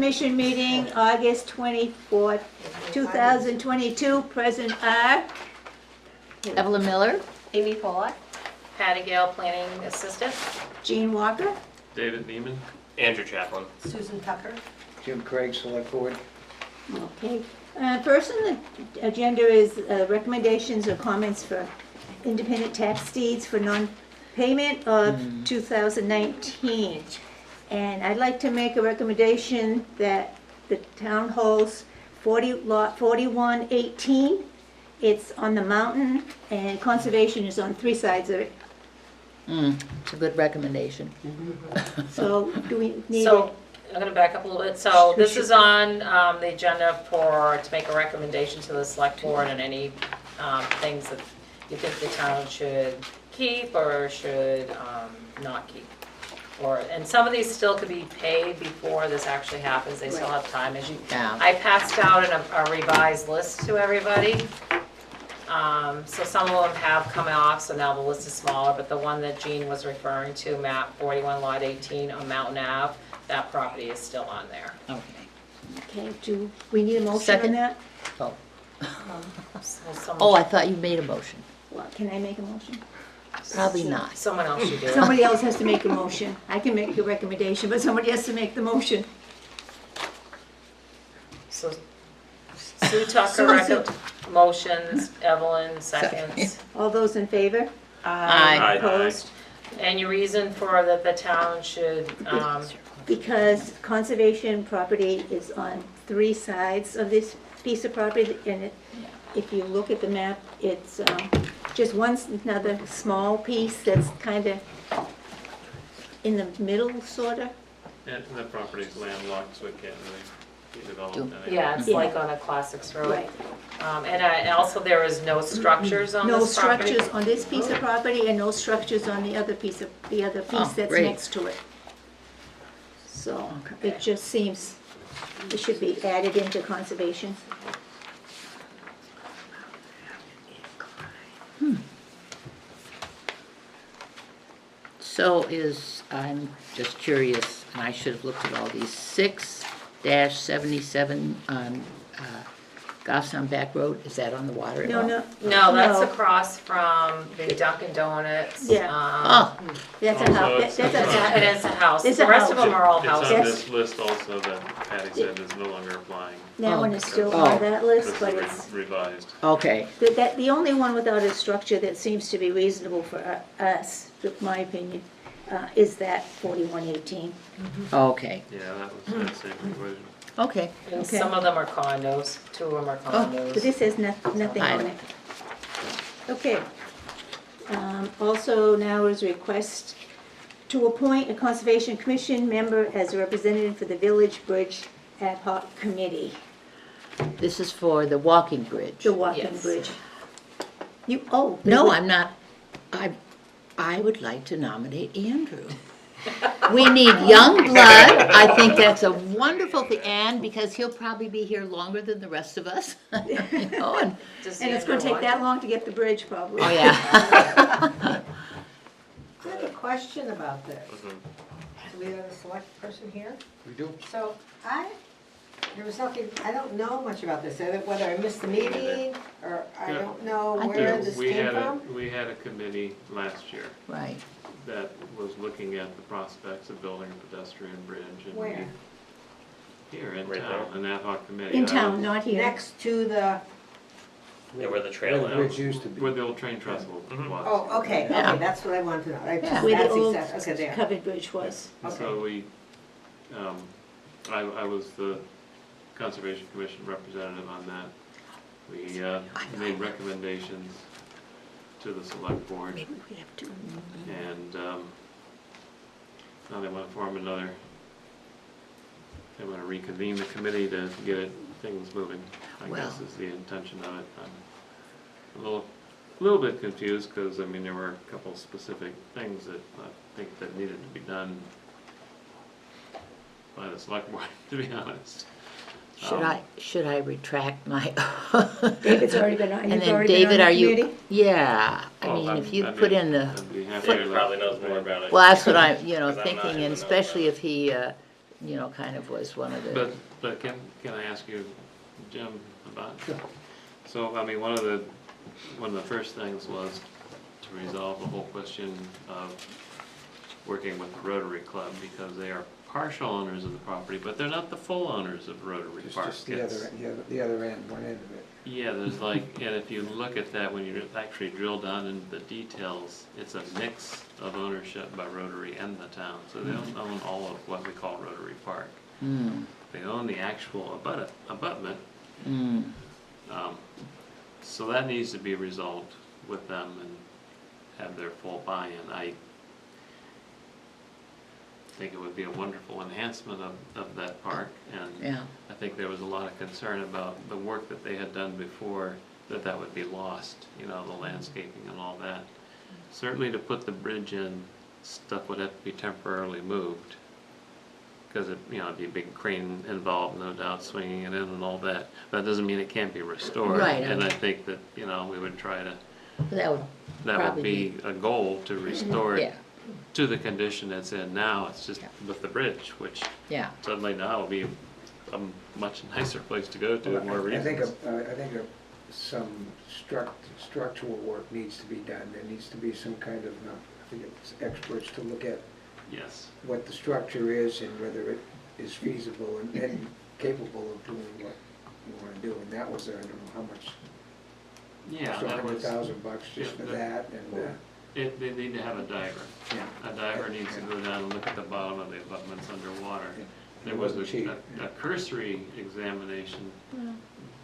Commission meeting, August 24th, 2022. Present are Evelyn Miller? Amy Pollock. Patty Gale, Planning Assistant. Jean Walker. David Neiman. Andrew Chaplin. Susan Tucker. Jim Craig, Select Board. Okay. First on the agenda is recommendations or comments for independent tax deeds for non-payment of 2019. And I'd like to make a recommendation that the town holds lot 4118. It's on the mountain, and conservation is on 3 sides of it. It's a good recommendation. So do we need So, it? I'm gonna back up a little bit. So this is on the agenda to make a recommendation to the select board and any things that you think the town should keep or should not keep. And some of these still could be paid before this actually happens. They still have time. Yeah. I passed out a revised list to everybody. So some of them have come off, so now the list is smaller, but the one that Jean was referring to, map 41 lot 18 on Mountain Ave, that property is still on there. Okay. Okay, do we need a motion on Second. that? Oh. So someone Oh, I should- thought you made a motion. Well, can I make a motion? Probably not. Someone else should do it. Somebody else has to make a motion. I can make a recommendation, but somebody has to make the motion. So Sue Tucker Susan. motions, Evelyn seconds. All those in favor? Aye. Opposed? And your reason for that the town should, Because conservation property is on 3 sides of this piece of property, and if you look at the map, it's just another small piece that's kind of in the middle, sort of. And that property's landlocked, so it can't really be developed anyway. yeah, it's Yeah. like on a classics road. Right. And also there is no structures on No this property. structures on this piece of property and no structures on the other piece Oh, that's great. next to it. So it just seems it should be added into conservation. So I'm just curious, and I should have looked at all these, 6-77 on Goffstown Back Road, is that on the water at all? No, No, that's across from the Dunkin' Donuts. Yeah. Oh, That's a Also, house, it's- that's It a, is a house. It's The a rest of house. them are all It's on houses. this list also that Patty said is no longer applying, that one is still on Oh. that list, this but is it's, revised. okay. the only one without a structure that seems to be reasonable for us, in my opinion, is that 4118. Okay, Yeah, that was that same revision. okay. And Okay. some of them are condos, 2 of them are But condos. this has nothing I on know. it. Okay. Also now is request to appoint a Conservation Commission member as a representative for the Village Bridge Ad hoc Committee, This is for the walking bridge. the walking Yes. bridge. No, I'm not, I would like to nominate Andrew. We need young blood, I think that's a wonderful thing, and because he'll probably be here longer than the rest of us. You know, and- Does And it's gonna Andrew take want that it? long to get the bridge, probably. Oh, yeah. I have a question about this. Mhm. Do we have a select person here? We do. So there was nothing, I don't know much about this, whether I missed the meeting or I Yeah. don't know I where do. this We came had from. we had a committee last year Right. that was looking at the prospects of building a pedestrian bridge. And Where? Here in Right town, an ad hoc committee. In I town, was- not here. Next to the, Yeah, where the trail Where the bridge is. used to be. Where the old train trestle Mhm. was. oh, okay, Yeah. okay, that's what I wanted to know. Yeah. Where That's the old exact, okay, there. covered bridge was. So we, I was the Conservation Commission representative on that. We made recommendations to the select board, Maybe we have to. and now they want to form another, they want to reconvene the committee to get things moving, I Well. guess is the intention of it. I'm a little bit confused, because, I mean, there were a couple specific things that I think that needed to be done by the select board, to be honest. Should I retract my? David's already been on, And you've then already been on David, the are you, committee? yeah, I Well, mean, if I'd you be- put in the, I'd be happy David to probably let- knows more about it. well, that's what I'm, Because I'm not thinking, even and know especially about if he you know, kind of was one of the. But can I ask you, Jim, about? So, I mean, one of the first things was to resolve the whole question of working with the Rotary Club, because they are partial owners of the property, but they're not the full owners of Rotary Park. Just the other end, one end of it. Yeah, there's like, and if you look at that, when you actually drill down into the details, it's a mix of ownership by Rotary and the town. So they don't own all of what we call Rotary Park. They own the actual abutment. So that needs to be resolved with them and have their full buy-in. I think it would be a wonderful enhancement of that park, and Yeah. I think there was a lot of concern about the work that they had done before, that would be lost, you know, the landscaping and all that. Certainly to put the bridge in, stuff would have to be temporarily moved, because it, you know, it'd be a big crane involved, no doubt, swinging it in and all that. That doesn't mean it can't be restored. Right. And I think that, you know, we would try to, That would that would probably be a goal to restore Yeah. it to the condition it's in now. It's just Yeah. with the bridge, which Yeah. suddenly now will be a much nicer place to go to and more I think, reasons. some structural work needs to be done. There needs to be some kind of, I think it's experts to look at Yes. what the structure is and whether it is feasible and capable of doing what you want to do. And that was, I don't know how much, Yeah, so that was, $100,000 just yeah, for that- that, and, they need to have a diver. yeah. A diver needs to go down and look at the bottom of the abutments underwater. Yeah. There It was wasn't cheap. a cursory examination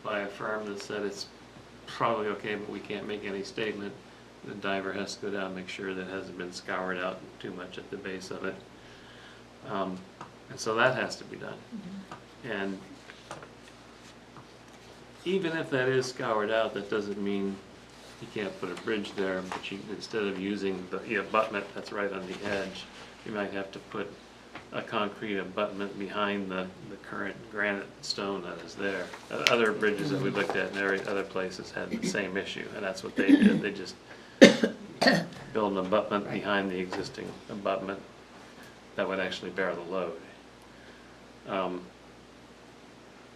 by a firm that said it's probably okay, but we can't make any statement. The diver has to go down and make sure that it hasn't been scoured out too much at the base of it. And so that has to be done. And even if that is scoured out, that doesn't mean you can't put a bridge there, but you, instead of using the abutment that's right on the edge, you might have to put a concrete abutment behind the current granite stone that is there. Other bridges that we looked at in other places had the same issue, and that's what they did. They just built an abutment behind the existing abutment that would actually bear the load.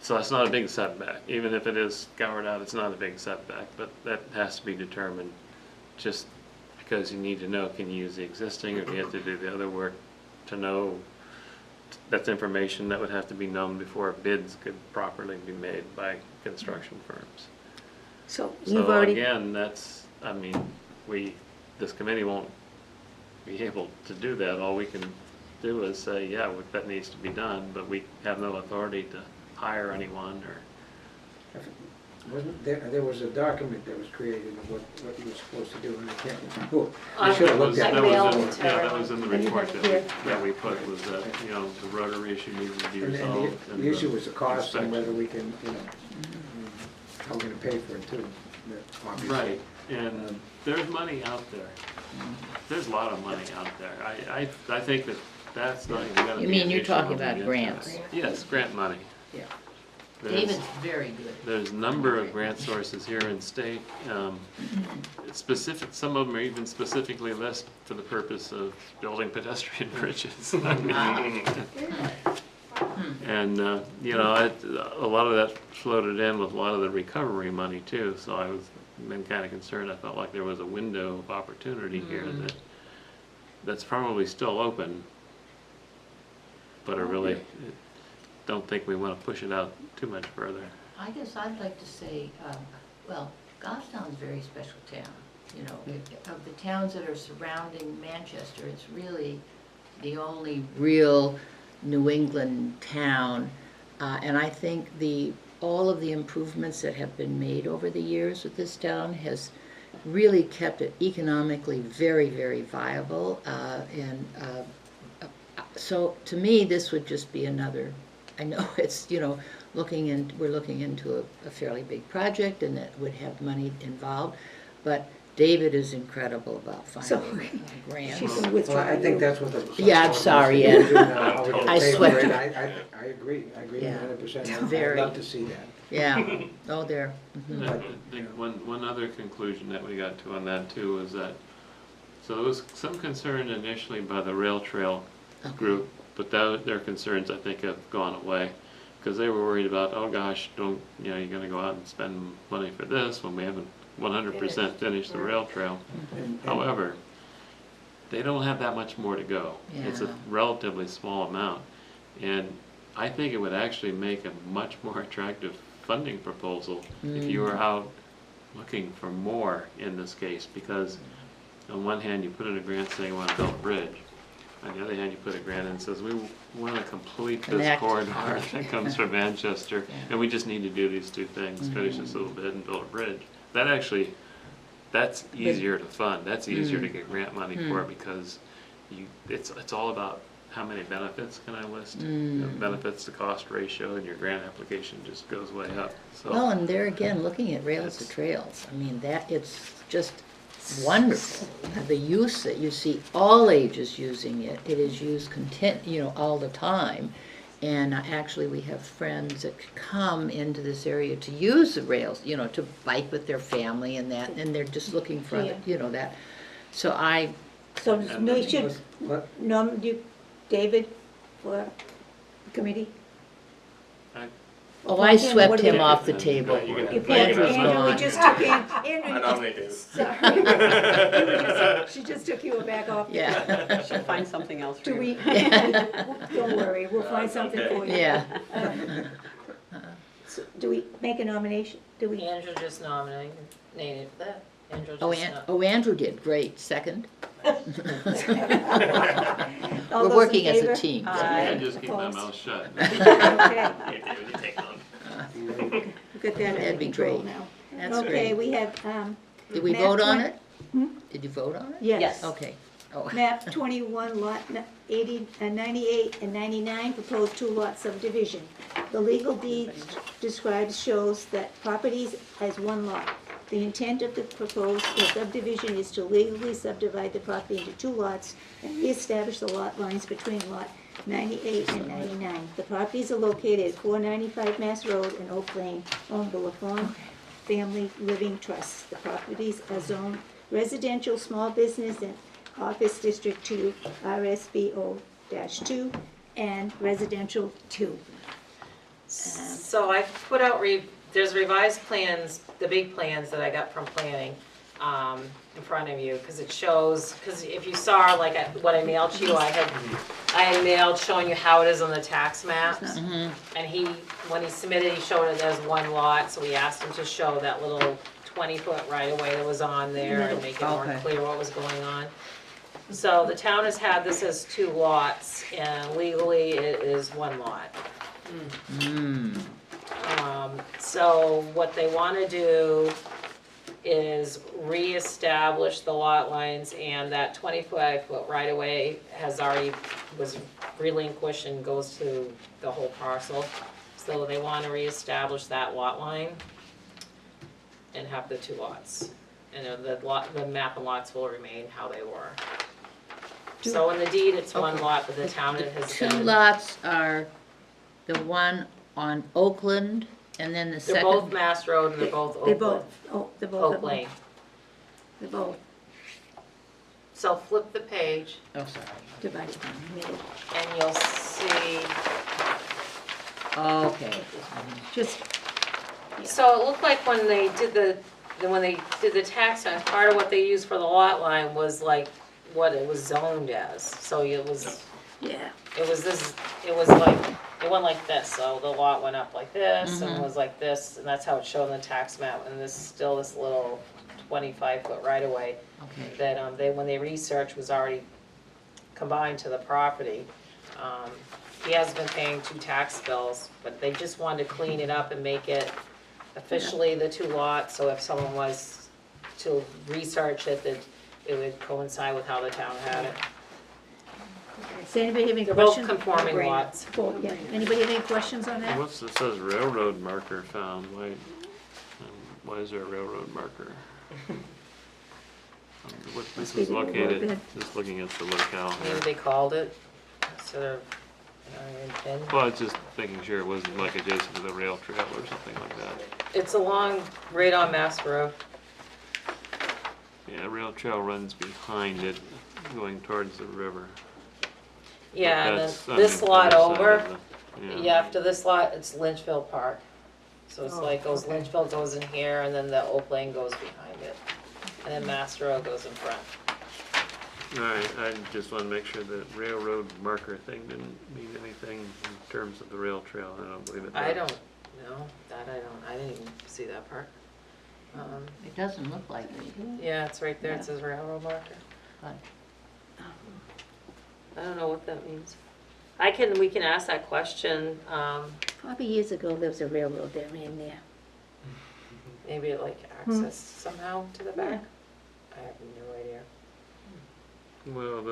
So that's not a big setback. Even if it is scoured out, it's not a big setback, but that has to be determined just because you need to know, can you use the existing, or do you have to do the other work to know? That's information that would have to be known before bids could properly be made by construction firms. So you've So already, again, that's, I mean, this committee won't be able to do that. All we can do is say, yeah, that needs to be done, but we have no authority to hire anyone or. Wasn't there was a document that was created of what you were supposed to do, and I can't remember. I We should have That looked was, at that it. emailed was in, to yeah, that was in the everyone. report And you have it that we put, was that, you know, the rotary issue needs to be And resolved. the issue was the cost and inspection. whether we can, you know, how we're gonna pay for it too, obviously. Right, and there's money out there. There's a lot of money out there. I think that's not even gonna be You mean an you're issue talking when we about get to grants? it. Yes, grant money. Yeah. There's- David's very good. There's a number of grant sources here in state. Specific, some of them are even specifically listed for the purpose of building pedestrian bridges. And, you know, a lot of that floated in with a lot of the recovery money too, so I was, been kind of concerned. I felt like there was a window of opportunity here that's probably still open, but I really don't think we want to push it out too much further. I guess I'd like to say, well, Goffstown's a very special town. You know, of the towns that are surrounding Manchester, it's really the only real New England town. And I think all of the improvements that have been made over the years with this town has really kept it economically very, very viable. So to me, this would just be another, I know it's, you know, we're looking into a fairly big project and that would have money involved, but David is incredible about So, finding grants. she's gonna Well, withdraw. I think that's what the. Yeah, I'm sorry, How we're Ed. gonna I pay for swept it. it. I agree Yeah. 100%. Very. I'd love to see that. Yeah, oh, there. Mhm. I think one other conclusion that we got to on that too was that, so there was some concern initially by the rail trail Okay. group But their concerns, I think, have gone away, because they were worried about, oh gosh, you're gonna go out and spend money for this when we haven't 100% finished the rail trail. And- However, they don't have that much more to go. It's a Yeah. relatively small amount. And I think it would actually make a much more attractive funding proposal if you were out looking for more in this case, because on one hand, you put in a grant saying you want to build a bridge. On the other hand, you put a grant in and says, we want to complete this Connect. corridor that comes from Manchester, and we just need to do these two things, finish this little bit and build a bridge. That actually, that's easier to fund, that's easier to get grant money for, because it's all about how many benefits can I list? Benefits to cost ratio, and your grant application just goes way up, so. Well, and there again, looking at Rails to Trails, I mean, it's just wonderful. The use that you see, all ages using it, it is used all the time. And actually, we have friends that come into this area to use the rails, to bike with their family and that, and they're just looking for, that. So So we should What- nominate you, David, for committee? I What swept do we him do? off the table. You can- You can't, Andrew's Andrew, we gone. just took Andrew. I nominate David. Sorry. She just took you back off. Yeah, She'll find something else for Do you. we, don't worry, we'll find something for you. yeah. So do we make a nomination? Do we? Andrew just nominated that. Andrew Oh, just Andrew did, great, second. All We're those in working as a favor? team. I just keep my Opposed? mouth shut. Okay, Hey, David, you take on. we've got that That'd under be control great. now. That's Okay, great. we have, Did we Map vote on 20 it? Did you vote on it? yes. Yes. Okay. Oh, Map 21, lot 80, 98 and 99, proposed two-lot subdivision. The legal deed shows that properties as one lot. The intent of the proposed subdivision is to legally subdivide the property into two lots and reestablish the lot lines between lot 98 and 99. The properties are located at 495 Mass Road in Oak Lane, owned by LaFawn Family Living Trust. The properties are zoned residential, small business, and office district 2, RSBO-2, and residential 2. So I put out, there's revised plans, the big plans that I got from planning, in front of you, because it shows, because if you saw, like, what I mailed to you, I had mailed showing you how it is on the tax maps. And when he submitted, he showed it as one lot, so we asked him to show that little 20-foot right-of-way that was on there and make it more Okay. clear what was going on. So the town has had this as two lots, and legally it is one lot. So what they want to do is reestablish the lot lines, and that 25-foot right-of-way was relinquished and goes to the whole parcel. So they want to reestablish that lot line and have the two lots. And the map and lots will remain how they were. So in the deed, it's one lot, but the town The has two been, lots are the one on Oakland, and then the they're second. both Mass Road and they're both They're Oak both, they're both. Oak Lane. They're both So flip the page Oh, sorry. divided down the middle. and you'll see, Okay. Just, so it looked like when they did the tax on, part of what they used for the lot line was like what it was zoned as. So it was yeah, it went like this, so the lot went up like this, and it Mm-hmm. was like this, and that's how it's shown in the tax map, and this little 25-foot right-of-way Okay. that, when they researched, was already combined to the property. He has been paying 2 tax bills, but they just wanted to clean it up and make it officially the 2 lots, so if someone was to research it, that it would coincide with how the town had it. does anybody have any They're both questions? conforming No-brainer. lots. Cool, yeah. Anybody have any questions on that? What's, it says railroad marker found, why is there a railroad marker? This Must be is the located, railroad bed. just looking at the locale Maybe here. they called it instead of, pin. Well, I was just thinking sure it wasn't like adjacent to the rail trail or something like that. It's right on Mass Road. Yeah, rail trail runs behind it, going towards the river. Yeah, and That's then on this the lot other side over, of the- yeah, after this lot, it's Lynchville Park. So it's Oh, like goes, okay. Lynchville goes in here, and then the Oak Lane goes behind it. And then Master Road goes in front. All right, I just want to make sure that railroad marker thing didn't mean anything in terms of the rail trail. I don't believe it does. I don't know, I didn't even see that part. It doesn't look like it. Yeah, it's right there, it says railroad marker. But I don't know what that means. We can ask that question, Probably years ago, there was a railroad that ran there. maybe it like access somehow to the back? I have no idea. Well,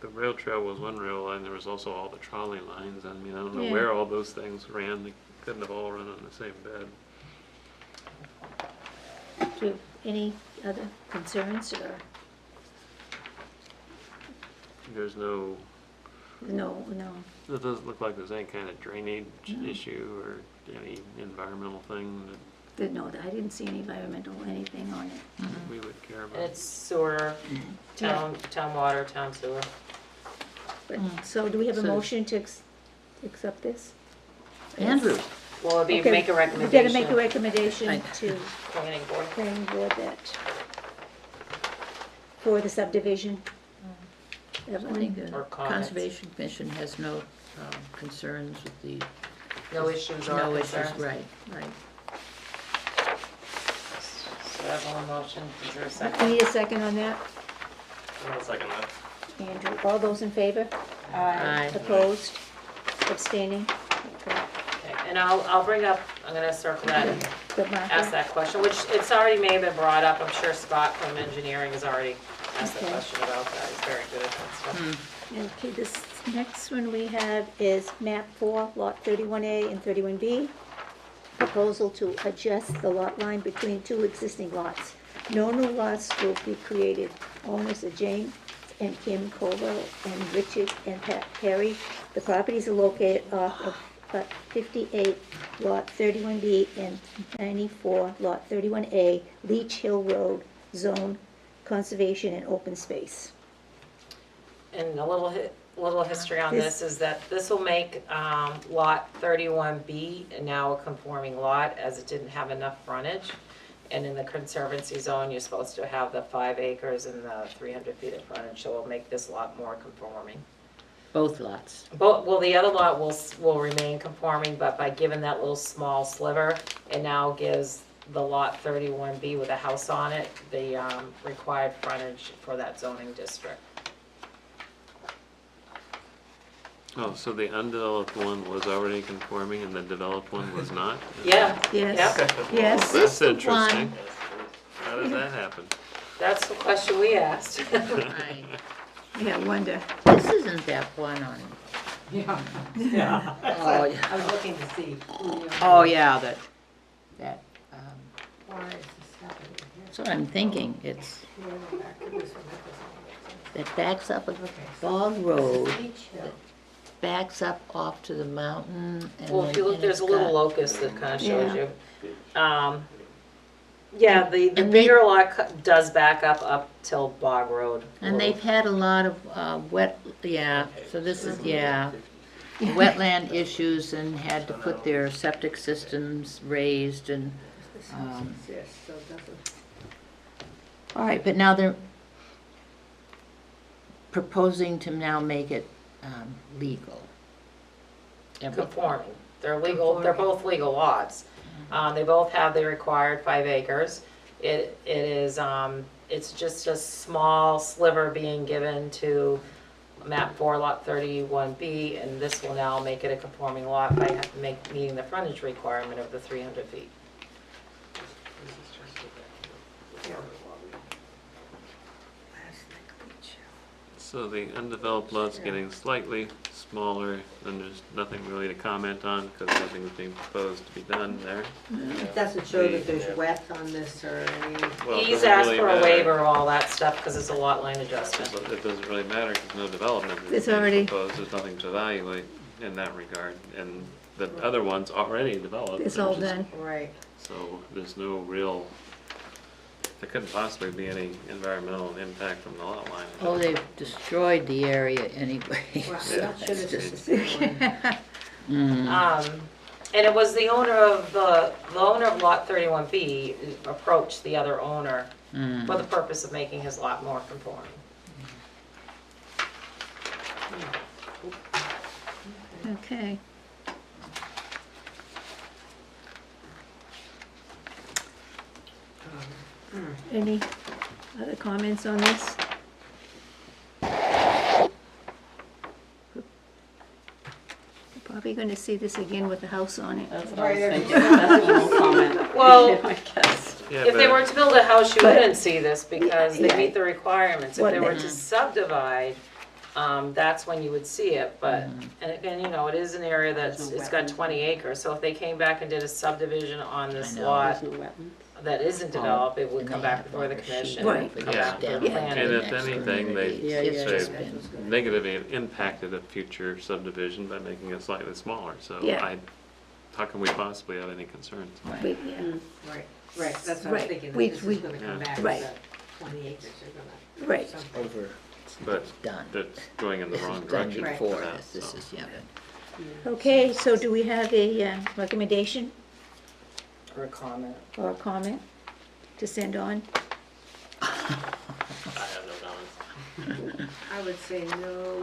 the rail trail was one rail line, there was also all the trolley lines. I mean, I don't know Yeah. where all those things ran, they couldn't have all run on the same bed. Do you have any other concerns or, There's no, no, it doesn't look like there's any kind of drainage issue or any environmental thing no, I didn't see any environmental anything on it. that we would care And about. it's sewer, town water, town sewer. But, so do we have a So- motion to accept this? Andrew, Well, it'd be Okay, make a We recommendation. gotta make a recommendation Right. to Planning board. planning board that, for the subdivision. I Evelyn? think the Or comments. Conservation Commission has no concerns with the. No issues or No issues, concerns. right, right. So that's on the motion, is there a We second? need a second on that? I'll second that. Andrew, all those in favor? Aye. Opposed? Abstaining? Okay. Okay, and I'll bring up, I'm gonna circle that and Good, Martha? ask that question, which it's already may have been brought up, I'm sure Scott from engineering has already asked the Okay. question about that, he's very good at that stuff. Okay, this next one we have is map 4, lot 31A and 31B. Proposal to adjust the lot line between two existing lots. No new lots will be created. Owners are Jane and Kim Colwell and Richard and Pat Perry. The properties are located off of 58 lot 31B and 94 lot 31A, Leech Hill Road, Zone Conservation and Open Space. And a little history on This- this is that this will make lot 31B now a conforming lot, as it didn't have enough frontage. And in the conservancy zone, you're supposed to have the 5 acres and the 300 feet of frontage, so it'll make this lot more conforming. Both lots. Well, the other lot will remain conforming, but by giving that little small sliver, it now gives the lot 31B with a house on it, the required frontage for that zoning district. Oh, so the undeveloped one was already conforming and the developed one was not? Yeah, Yes, Yep. yes. This That's the interesting. one? How does that happen? that's the question we asked. Right. Yeah, wonder. This isn't that one on. Yeah. Yeah. Oh, yeah. I was looking to see. Oh, yeah, that, Why is this happening here? that's what I'm thinking. It's, Yeah, back to this one, that doesn't it backs up a make sense. bog Okay, road, so Leech Hill. backs up off to the mountain. and Well, if you then look, there's a it's little got- locus that kind of shows Yeah. you. Yeah, the and they- bigger lot does back up till Bog Road. And they've had a lot of yeah, so this is, yeah, wetland issues and had to put their septic systems raised and, This house exists, so it doesn't. all right, but now they're proposing to now make it legal. Conforming. They're legal, they're both legal lots. They both have the required 5 acres. It is, it's just a small sliver being given to map 4 lot 31B, and this will now make it a conforming lot by meeting the frontage requirement of the 300 feet. So the undeveloped lot's getting slightly smaller, and there's nothing really to comment on because nothing's being proposed to be done there. It doesn't show that there's wet on this or any. Well, it He's doesn't asked really for a matter. waiver of all that stuff because it's a lot line adjustment. But it doesn't really matter because no development It's is being already- proposed, there's nothing to evaluate in that regard. And the other one's already developed. It's all which is- done. Right. So there's no real there couldn't possibly be any environmental impact from the lot line. Oh, they've destroyed the area anyway. Well, so that should it's have just- just. And it was the owner of the owner of lot 31B approached the other owner for the purpose of making his lot more conforming. Okay. Any other comments on this? We're probably gonna see this again with the house on it. That's what I was thinking, that's my whole comment. Well, I guess. Yeah, if they but- were to build a house, you But- wouldn't see this because they Yeah. meet the requirements. If What they were they- to subdivide, that's when you would see it, but, and again, you know, it is an area that's, it's got 20 acres, so if they came back and did a subdivision on this I know. lot There's no wetlands. that isn't developed, it would And come they back have before the water commission. sheet. Right. Come Yeah. back for the Down plan. And the if next anything, they community. Yeah, It's yeah, just yeah. been- negatively impacted a future subdivision by making it slightly smaller, so Yeah. how can we possibly have any concerns? We- yeah. Right, right, that's what I was Right. thinking, We- that this we- is gonna come Yeah. back Right. as a 20 acres, they're gonna. Right. something. Over. But Done. that's going in the This wrong is done direction. for before that, this, this so. is, yeah. Okay, so do we have a recommendation Or a comment. or a comment to send on? I have no comments. I would say no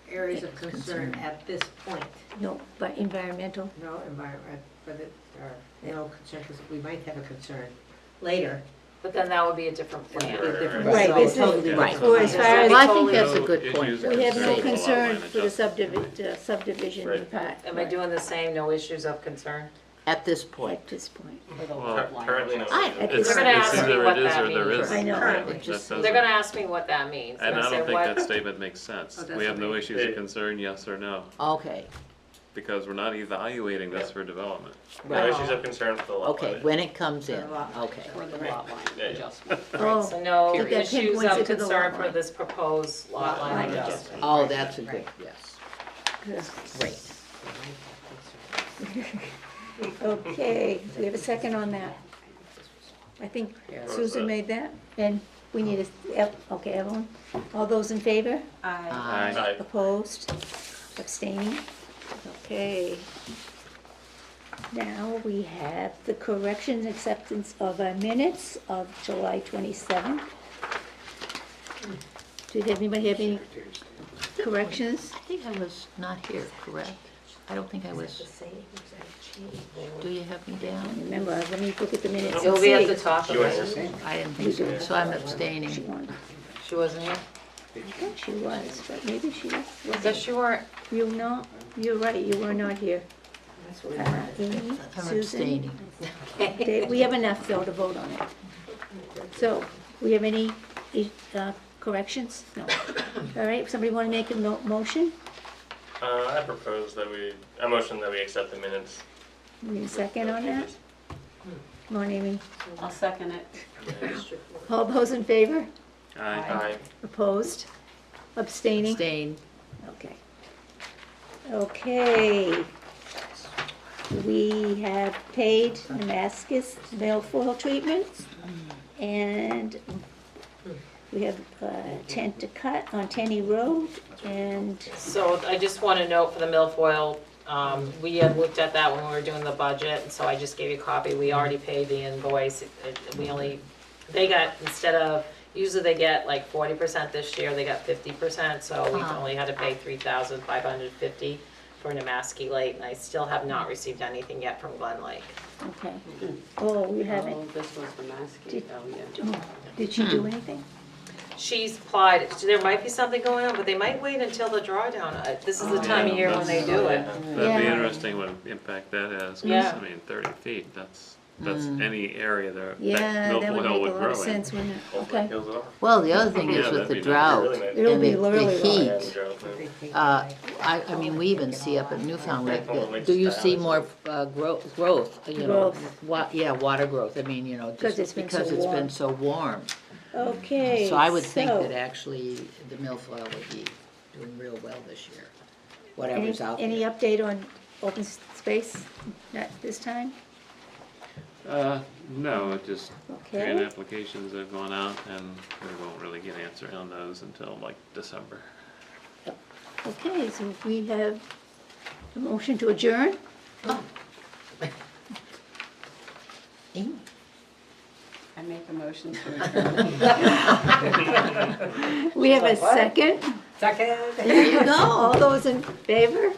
areas of concern at this point, No, but environmental? no environment, but it, or no concern, because we might have a concern later. But then that would be a different plan. It'd be a different- Right, so this is- totally right. different. For as far as- Well, I think Totally that's a No good issues point. or We have no concerns with the lot concern line for the adjustment. subdivision Right. part. Am I doing the same, no issues of concern? At this point. At this point. For the Well, lot line. Currently, no. I- At It's, this They're gonna it's ask me either what it is that or there means. isn't. I know. Right, It that just- doesn't- They're gonna ask me what that means. And I I say, don't think what? that statement makes sense. Oh, that's We have no what they- issues of concern, yes or no, Okay, because we're not evaluating this for development. No right, issues of concern for the lot okay, line. when it comes in, For the lot. okay. For the lot line Yeah, yeah. adjustment. Oh, So no If that issues pinpoints of it to the concern lot for line. this proposed lot line Line adjustment. adjustment. Oh, that's a good, Right. yes, good. great. Okay, do we have a second on that? I think Yeah. Susan made that, and we need a, okay, Evelyn? All those in favor? Aye. Aye. Opposed? Abstaining? Okay. Now we have the correction and acceptance of our minutes of July 27th. Did anybody have any corrections? I think I was not here, correct? I don't think I was, do you have me down? Remember, let me look at the minutes and It'll be at the see. top of You it. I didn't think so, so I'm abstaining. She won. She wasn't here? I thought she was, but maybe she Guess wasn't. you weren't. You know, you're right, you were not here. That's what Amy, I'm Susan, abstaining. Dave, we have enough though to vote on it. So, we have any corrections? No. All right, somebody want to make a motion? I propose that I motion that we accept the minutes. Need a second on that? Come on, Amy. I'll second it. All those in favor? Aye. Aye. Opposed? Abstaining? Abstain. Okay. Okay. We have paid Damascus milfoil treatments, and we have a tent to cut on Tenny Road, and, So I just want to note for the milfoil, we had looked at that when we were doing the budget, and so I just gave you a copy. We already paid the invoice. They got, instead of, usually they get like 40% this year, they got 50%, so we Uh-huh. only had to pay $3,550 for Namaski Lake, and I still have not received anything yet from Glen Lake. okay. Oh, we haven't, Oh, this was the masking, Did- oh, yeah. oh, did she do anything? She's applied, there might be something going on, but they might wait until the drawdown. This is the time of year when they do it. That'd be Yeah. interesting what impact that has, 'cause, Yeah. I mean, 30 feet, that's any area there, Yeah, that that would milfoil make a would lot grow of in. sense, wouldn't it? Hopefully it Okay. kills it off. Well, the other thing Yeah, is with that'd the be nice. drought Really nice. It'll and be the really the nice. heat, Yeah, the drought, man. I mean, we even see up at Newfoundland, that- do you see more growth, you know? Growth. Yeah, water growth, I mean, you know, 'Cause just it's been so because it's warm. been so warm. Okay, So I would think so, that actually the milfoil would be doing real well this year, any, whatever's out any there. update on open space, not this time? No, it just, grant Okay, applications have gone out and we won't really get an answer on those until like December. okay, so we have a motion to adjourn. Amy? I make a motion to adjourn. We have a What? second. Second. There you go. All those in favor?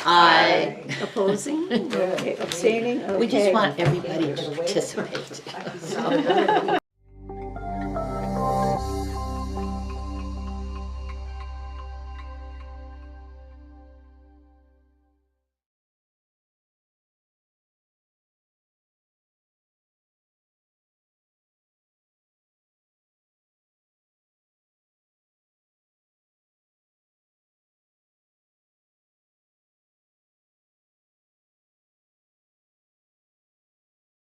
I, Opposing? Okay, abstaining? we just Okay. want everybody to participate. So,